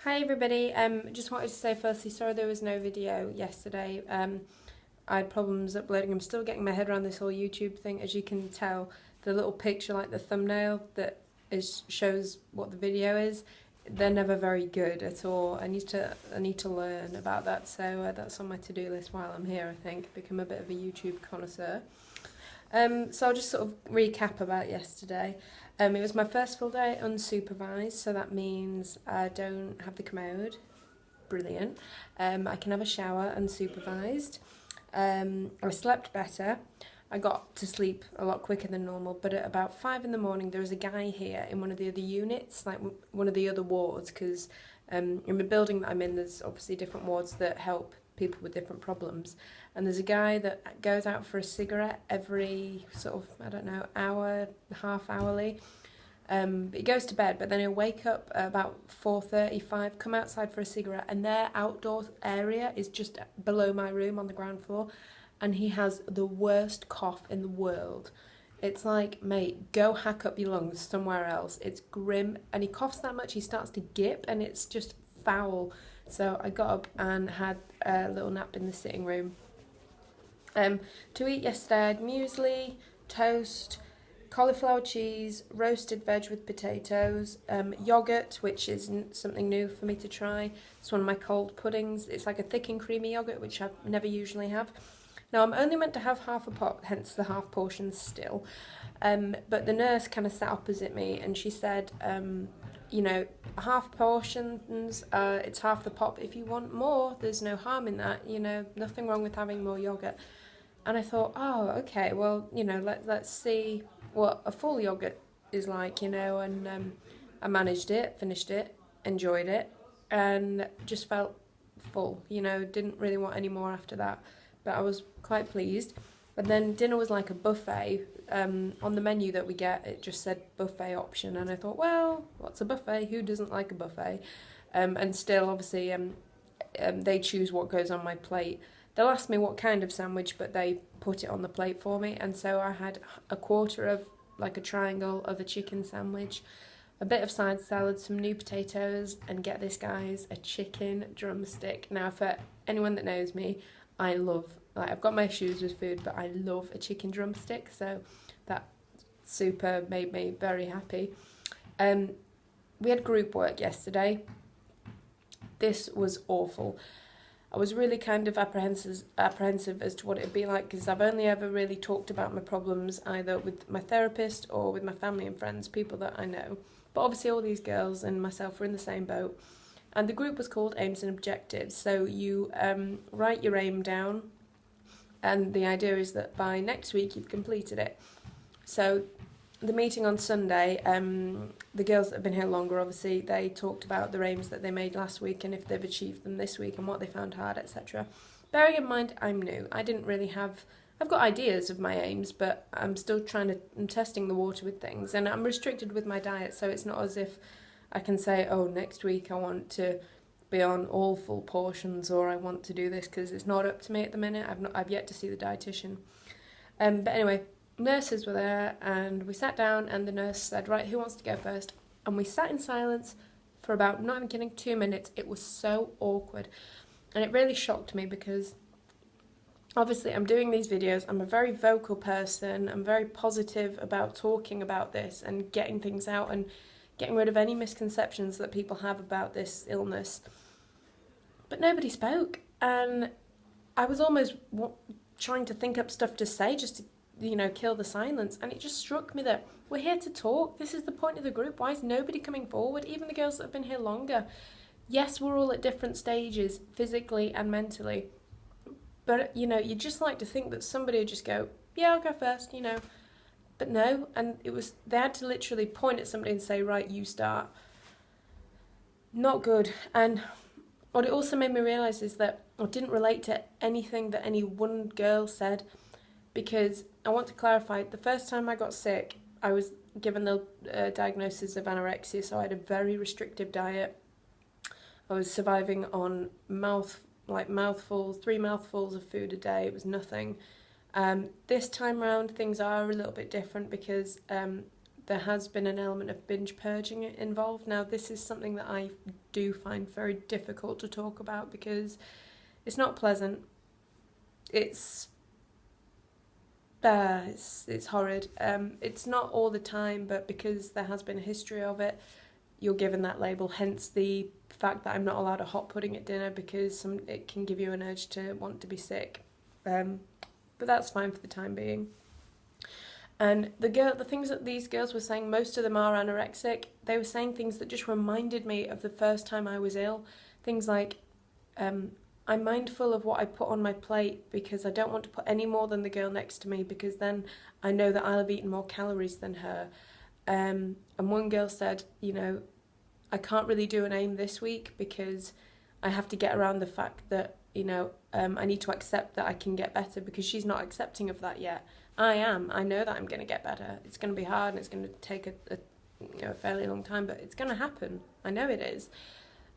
Hi everybody, just wanted to say firstly, sorry there was no video yesterday. I had problems uploading. I'm still getting my head around this whole YouTube thing. As you can tell, the little picture, like the thumbnail that shows what the video is, they're never very good at all. I need to learn about that, so that's on my to-do list while I'm here, I think. Become a bit of a YouTube connoisseur. So I'll just sort of recap about yesterday. It was my first full day unsupervised, so that means I don't have the commode. Brilliant. I can have a shower unsupervised. I slept better. I got to sleep a lot quicker than normal, but at about 5 in the morning there was a guy here in one of the other units, like one of the other wards, because in the building that I'm in there's obviously different wards that help people with different problems, and there's a guy that goes out for a cigarette every sort of, I don't know, hour, half hourly. He goes to bed, but then he'll wake up at about 4:35, come outside for a cigarette, and their outdoor area is just below my room on the ground floor, and he has the worst cough in the world. It's like, mate, go hack up your lungs somewhere else. It's grim, and he coughs that much he starts to gip, and it's just foul. So I got up and had a little nap in the sitting room. To eat yesterday, I had muesli, toast, cauliflower cheese, roasted veg with potatoes, yoghurt, which isn't something new for me to try. It's one of my cold puddings. It's like a thick and creamy yoghurt, which I never usually have. Now, I'm only meant to have half a pot, hence the half portion still. But the nurse kind of sat opposite me and she said, you know, half portions, it's half the pot. If you want more, there's no harm in that. You know, nothing wrong with having more yoghurt. And I thought, oh, okay, well, you know, let's see what a full yoghurt is like, you know. And I managed it, finished it, enjoyed it, and just felt full, you know, didn't really want any more after that. But I was quite pleased. And then dinner was like a buffet. On the menu that we get, it just said buffet option, and I thought, well, what's a buffet? Who doesn't like a buffet? And still, obviously, they choose what goes on my plate. They'll ask me what kind of sandwich, but they put it on the plate for me. And so I had a quarter of, like a triangle of a chicken sandwich, a bit of side salad, some new potatoes, and get this, guys, a chicken drumstick. Now, for anyone that knows me, I love, like, I've got my issues with food, but I love a chicken drumstick, so that super made me very happy. We had group work yesterday. This was awful. I was really kind of apprehensive as to what it would be like, because I've only ever really talked about my problems either with my therapist or with my family and friends, people that I know. But obviously all these girls and myself were in the same boat. And the group was called Aims and Objectives. So you write your aim down, and the idea is that by next week you've completed it. So the meeting on Sunday, the girls that have been here longer, obviously, they talked about their aims that they made last week and if they've achieved them this week and what they found hard, etc. Bearing in mind, I'm new. I didn't really have... I've got ideas of my aims, but I'm still I'm testing the water with things, and I'm restricted with my diet, so it's not as if I can say, oh, next week I want to be on all full portions, or I want to do this, because it's not up to me at the minute. I've yet to see the dietitian. But anyway, nurses were there, and we sat down, and the nurse said, right, who wants to go first? And we sat in silence for about, not even kidding, 2 minutes. It was so awkward, and it really shocked me, because obviously I'm doing these videos. I'm a very vocal person. I'm very positive about talking about this and getting things out and getting rid of any misconceptions that people have about this illness. But nobody spoke, and I was almost trying to think up stuff to say just to, you know, kill the silence. And it just struck me that we're here to talk. This is the point of the group. Why is nobody coming forward? Even the girls that have been here longer. Yes, we're all at different stages, physically and mentally. But, you know, you'd just like to think that somebody would just go, yeah, I'll go first, you know. But no, and they had to literally point at somebody and say, right, you start. Not good. And what it also made me realise is that I didn't relate to anything that any one girl said, because I want to clarify, the first time I got sick, I was given the diagnosis of anorexia, so I had a very restrictive diet. I was surviving on 3 mouthfuls of food a day. It was nothing. This time round, things are a little bit different, because there has been an element of binge purging involved. Now, this is something that I do find very difficult to talk about because it's not pleasant. It's horrid. It's not all the time, but because there has been a history of it, you're given that label, hence the fact that I'm not allowed a hot pudding at dinner because it can give you an urge to want to be sick. But that's fine for the time being. And the things that these girls were saying, most of them are anorexic. They were saying things that just reminded me of the first time I was ill. Things like, I'm mindful of what I put on my plate because I don't want to put any more than the girl next to me because then I know that I'll have eaten more calories than her. And one girl said, I can't really do an aim this week because I have to get around the fact that, I need to accept that I can get better because she's not accepting of that yet. I am. I know that I'm going to get better. It's going to be hard and it's going to take a fairly long time, but it's going to happen. I know it is.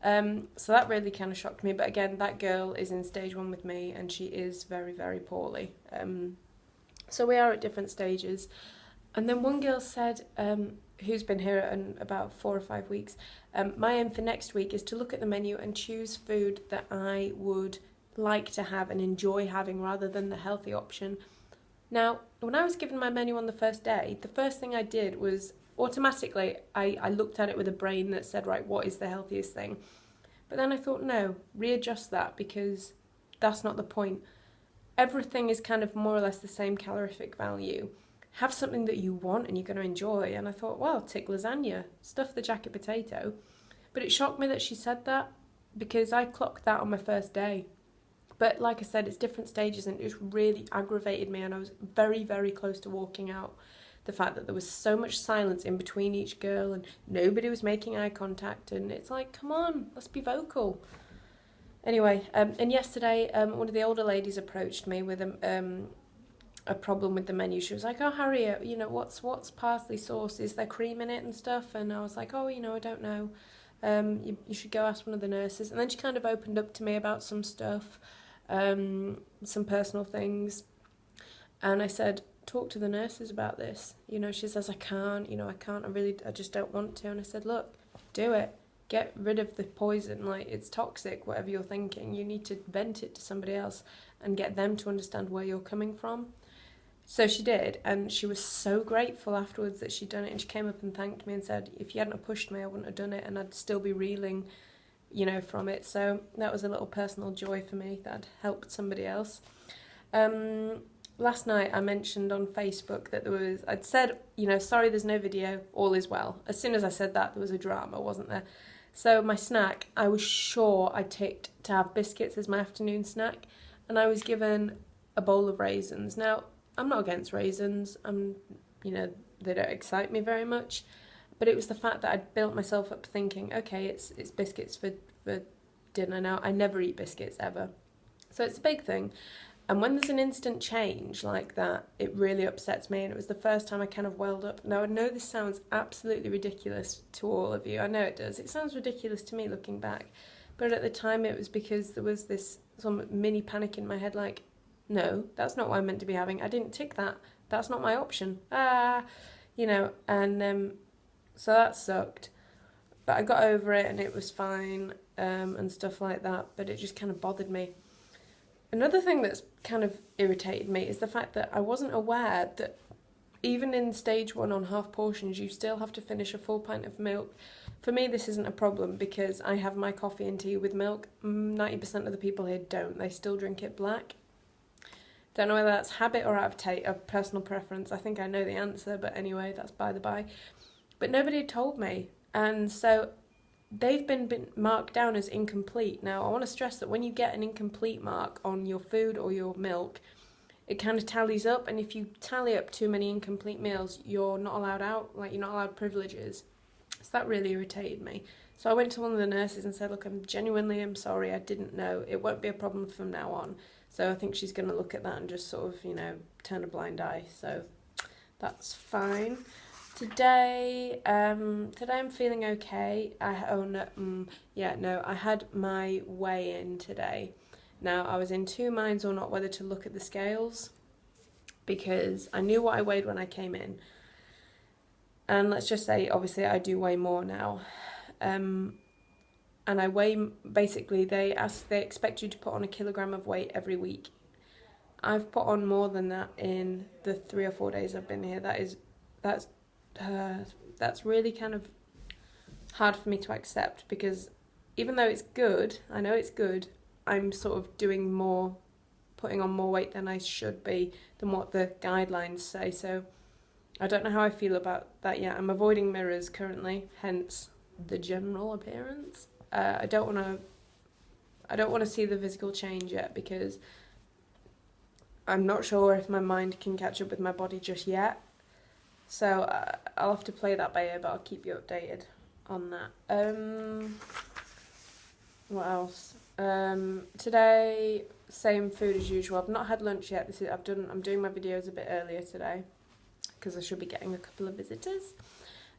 So that really kind of shocked me. But again, that girl is in stage 1 with me and she is very, very poorly. So we are at different stages. And then one girl said, who's been here in about 4 or 5 weeks, my aim for next week is to look at the menu and choose food that I would like to have and enjoy having rather than the healthy option. Now, when I was given my menu on the first day, the first thing I did was automatically I looked at it with a brain that said, right, what is the healthiest thing? But then I thought, no, readjust that because that's not the point. Everything is kind of more or less the same calorific value. Have something that you want and you're going to enjoy. And I thought, well, tick lasagna, stuff the jacket potato. But it shocked me that she said that because I clocked that on my first day. But like I said, it's different stages and it just really aggravated me and I was very, very close to walking out. The fact that there was so much silence in between each girl and nobody was making eye contact and it's like, come on, let's be vocal. Anyway, and yesterday one of the older ladies approached me with a problem with the menu. She was like, oh, Harriet, what's parsley sauce? Is there cream in it and stuff? And I was like, oh, I don't know. You should go ask one of the nurses. And then she kind of opened up to me about some stuff. Some personal things, and I said, talk to the nurses about this. She says, I can't, I just don't want to. And I said, look, do it. Get rid of the poison. Like, it's toxic, whatever you're thinking. You need to vent it to somebody else and get them to understand where you're coming from. So she did, and she was so grateful afterwards that she'd done it, and she came up and thanked me and said, if you hadn't have pushed me, I wouldn't have done it, and I'd still be reeling from it. So that was a little personal joy for me that I'd helped somebody else. Last night I mentioned on Facebook that I'd said, sorry there's no video, all is well. As soon as I said that, there was a drama, wasn't there? So my snack, I was sure I ticked to have biscuits as my afternoon snack, and I was given a bowl of raisins. Now, I'm not against raisins, they don't excite me very much. But it was the fact that I'd built myself up thinking, okay, it's biscuits for dinner now. I never eat biscuits ever. So it's a big thing. And when there's an instant change like that, it really upsets me. And it was the first time I kind of welled up. Now, I know this sounds absolutely ridiculous to all of you. I know it does. It sounds ridiculous to me looking back. But at the time, it was because there was some mini panic in my head like, no, that's not what I'm meant to be having. I didn't tick that. That's not my option. So that sucked, but I got over it and it was fine and stuff like that, but it just kind of bothered me. Another thing that's kind of irritated me is the fact that I wasn't aware that even in stage 1 on half portions, you still have to finish a full pint of milk. For me, this isn't a problem because I have my coffee and tea with milk. 90% of the people here don't. They still drink it black. Don't know whether that's habit or out of personal preference. I think I know the answer, but anyway, that's by the by. But nobody had told me, and so they've been marked down as incomplete. Now, I want to stress that when you get an incomplete mark on your food or your milk, it kind of tallies up, and if you tally up too many incomplete meals, you're not allowed out, like you're not allowed privileges. So that really irritated me. So I went to one of the nurses and said, look, I'm sorry, I didn't know. It won't be a problem from now on. So I think she's going to look at that and just sort of, turn a blind eye. So that's fine. Today I'm feeling okay. I had my weigh-in today. Now, I was in 2 minds or not whether to look at the scales because I knew what I weighed when I came in. And let's just say, obviously, I do weigh more now. And I weigh, basically, they expect you to put on 1 kilogram of weight every week. I've put on more than that in the 3 or 4 days I've been here. That's really kind of hard for me to accept, because even though it's good, I know it's good, I'm sort of doing more, putting on more weight than I should be, than what the guidelines say. So I don't know how I feel about that yet. I'm avoiding mirrors currently, hence the general appearance. I don't want to see the physical change yet, because I'm not sure if my mind can catch up with my body just yet. So I'll have to play that by ear, but I'll keep you updated on that. What else? Today, same food as usual. I've not had lunch yet. I'm doing my videos a bit earlier today, because I should be getting a couple of visitors.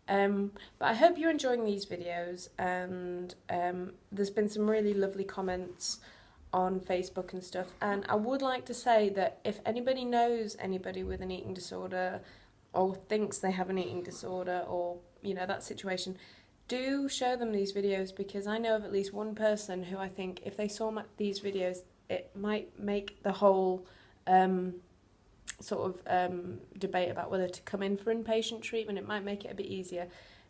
But I hope you're enjoying these videos, and there's been some really lovely comments on Facebook and stuff, and I would like to say that if anybody knows anybody with an eating disorder, or thinks they have an eating disorder, or, you know, that situation, do show them these videos, because I know of at least one person who I think if they saw these videos, it might make the whole debate about whether to come in for inpatient treatment, it might make it a bit easier.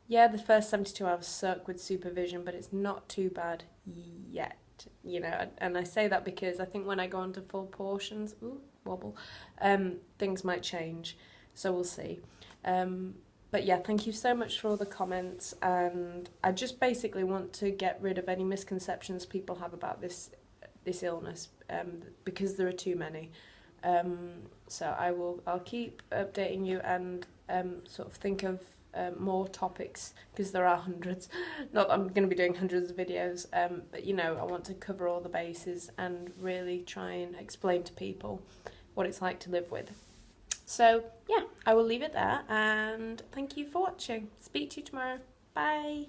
Yeah, the first 72 hours suck with supervision, but it's not too bad yet, you know, and I say that because I think when I go on to full portions, things might change, so we'll see. But yeah, thank you so much for all the comments, and I just basically want to get rid of any misconceptions people have about this illness, because there are too many. So I'll keep updating you, and sort of think of more topics, because there are hundreds. Not that I'm going to be doing hundreds of videos, but you know, I want to cover all the bases and really try and explain to people what it's like to live with. So yeah, I will leave it there, and thank you for watching. Speak to you tomorrow. Bye.